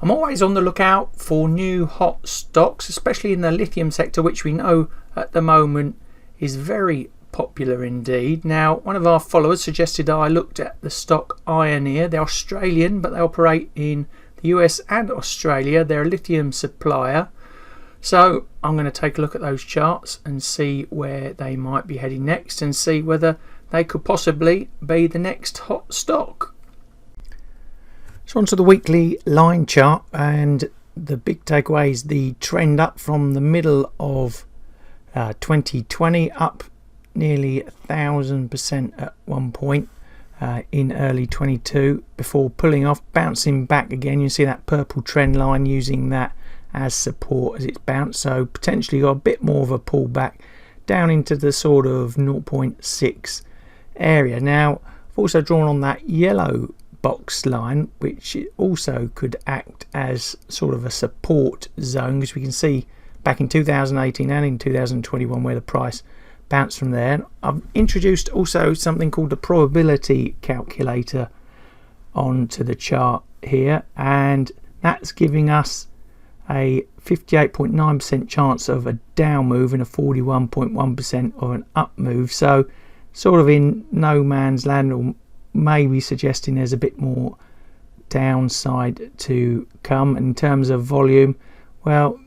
I'm always on the lookout for new hot stocks, especially in the lithium sector, which we know at the moment is very popular indeed. Now, one of our followers suggested I looked at the stock IONEER. They're Australian, but they operate in the US and Australia. They're a lithium supplier. So I'm going to take a look at those charts and see where they might be heading next and see whether they could possibly be the next hot stock. So onto the weekly line chart, and the big takeaway is the trend up from the middle of 2020 up nearly 1,000% at one point in early 22 before pulling off, bouncing back again. You see that purple trend line, using that as support as it's bounced, so potentially got a bit more of a pullback down into the sort of 0.6 area. Now I've also drawn on that yellow box line, which also could act as sort of a support zone, because we can see back in 2018 and in 2021 where the price bounced from there. I've introduced also something called the probability calculator onto the chart here, and that's giving us a 58.9% chance of a down move and a 41.1% of an up move. So sort of in no man's land, or maybe suggesting there's a bit more downside to come. And in terms of volume, well,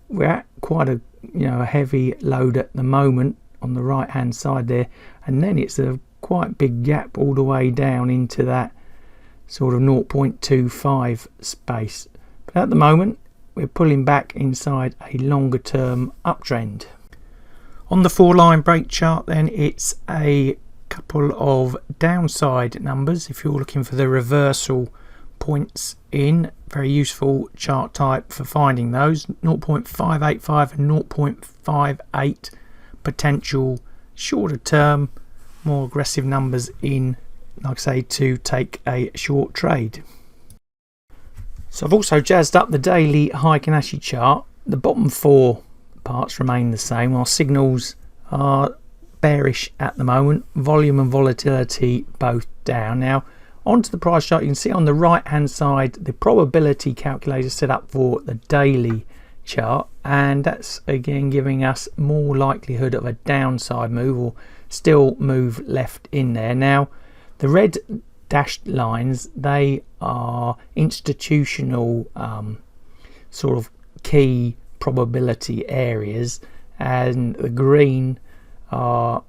we're at quite a a heavy load at the moment on the right hand side there, and then it's a quite big gap all the way down into that sort of 0.25 space. But at the moment we're pulling back inside a longer term uptrend. On the 4-line break chart then, it's a couple of downside numbers if you're looking for the reversal points in. Very useful chart type for finding those. 0.585 and 0.58 potential shorter term, more aggressive numbers in, like I say, to take a short trade. So I've also jazzed up the daily Heikin-Ashi chart. The bottom 4 parts remain the same, while signals are bearish at the moment. Volume and volatility both down. Now onto the price chart, you can see on the right hand side the probability calculator set up for the daily chart, and that's again giving us more likelihood of a downside move, or still move left in there. Now the red dashed lines, they are institutional sort of key probability areas, and the green are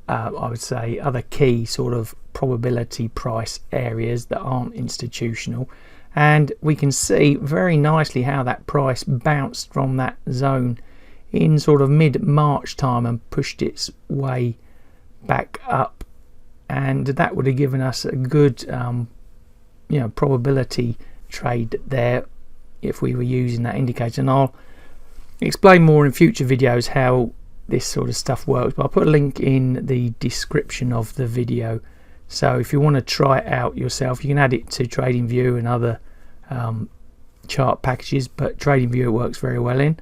I would say other key sort of probability price areas that aren't institutional. And we can see very nicely how that price bounced from that zone in sort of mid-March time and pushed its way back up, and that would have given us a good probability trade there if we were using that indicator. And I'll explain more in future videos how this sort of stuff works, but I'll put a link in the description of the video, so if you want to try it out yourself, you can add it to TradingView and other chart packages, but TradingView it works very well in,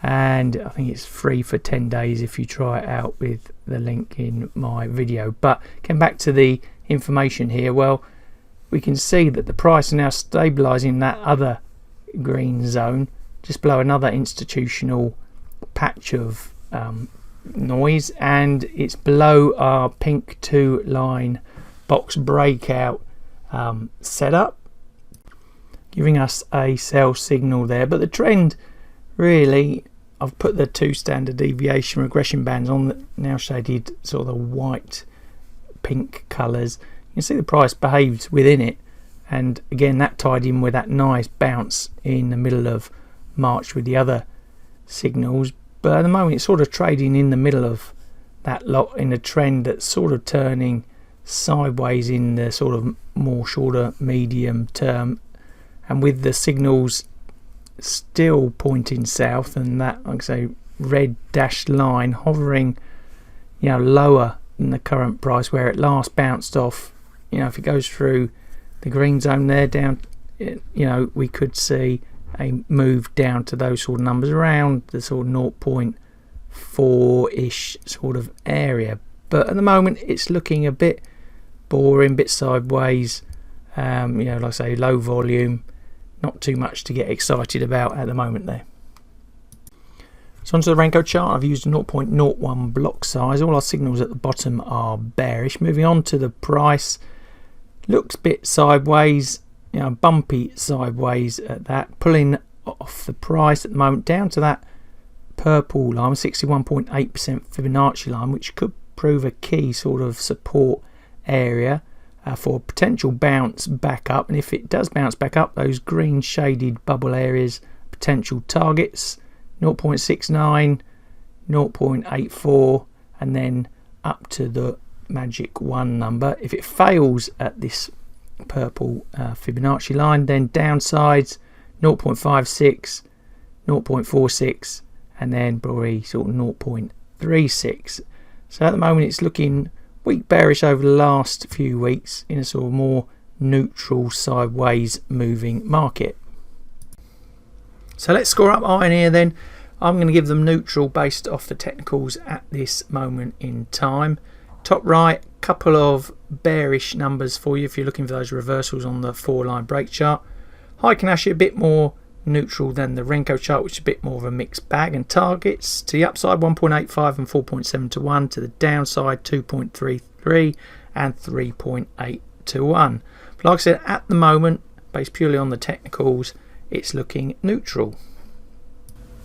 and I think it's free for 10 days if you try it out with the link in my video. But getting back to the information here, well, we can see that the price is now stabilizing that other green zone just below another institutional patch of noise, and it's below our pink 2-line box breakout setup, giving us a sell signal there. But the trend really, I've put the 2 standard deviation regression bands on that now shaded sort of the white pink colors. You can see the price behaved within it, and again that tied in with that nice bounce in the middle of March with the other signals. But at the moment it's sort of trading in the middle of that lot in a trend that's sort of turning sideways in the sort of more shorter medium term, and with the signals still pointing south, and that, like I say, red dashed line hovering lower than the current price where it last bounced off. If it goes through the green zone there down, we could see a move down to those sort of numbers around the sort of 0.4-ish sort of area. But at the moment it's looking a bit boring, bit sideways. Like I say, low volume, not too much to get excited about at the moment there. So onto the Renko chart, I've used a 0.01 block size. All our signals at the bottom are bearish. Moving on to the price, looks a bit sideways, bumpy sideways at that, pulling off the price at the moment down to that purple line, 61.8% Fibonacci line, which could prove a key sort of support area for potential bounce back up. And if it does bounce back up, those green shaded bubble areas, potential targets 0.69, 0.84, and then up to the magic 1 number. If it fails at this purple Fibonacci line, then downsides 0.56, 0.46, and then probably sort of 0.36. So at the moment it's looking weak bearish over the last few weeks in a sort of more neutral sideways moving market. So let's score up IONEER then. I'm going to give them neutral based off the technicals at this moment in time. Top right, couple of bearish numbers for you if you're looking for those reversals on the 4-line break chart. Heikin-Ashi a bit more neutral than the Renko chart, which is a bit more of a mixed bag. And targets to the upside 1.85 and 4.7 to 1, to the downside 2.33 and 3.8 to 1. But like I said, at the moment, based purely on the technicals, it's looking neutral.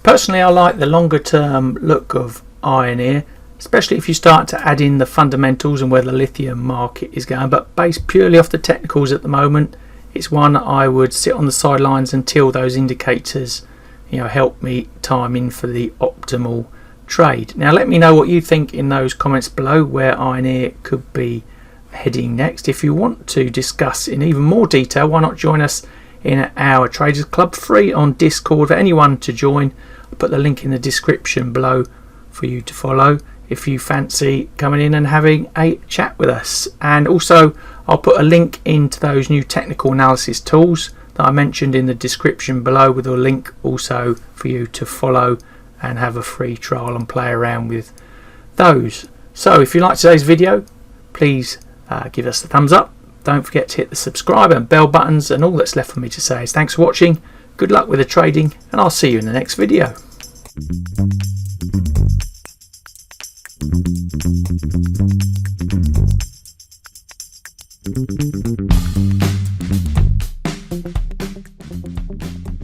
Personally, I like the longer term look of IONEER, especially if you start to add in the fundamentals and where the lithium market is going. But based purely off the technicals at the moment, it's one that I would sit on the sidelines until those indicators help me time in for the optimal trade. Now let me know what you think in those comments below, where IONEER could be heading next. If you want to discuss in even more detail, why not join us in our Traders Club, free on Discord for anyone to join. I'll put the link in the description below for you to follow if you fancy coming in and having a chat with us. And also I'll put a link into those new technical analysis tools that I mentioned in the description below, with a link also for you to follow and have a free trial and play around with those. So if you like today's video, please give us the thumbs up. Don't forget to hit the subscribe and bell buttons, and all that's left for me to say is thanks for watching, good luck with the trading, and I'll see you in the next video.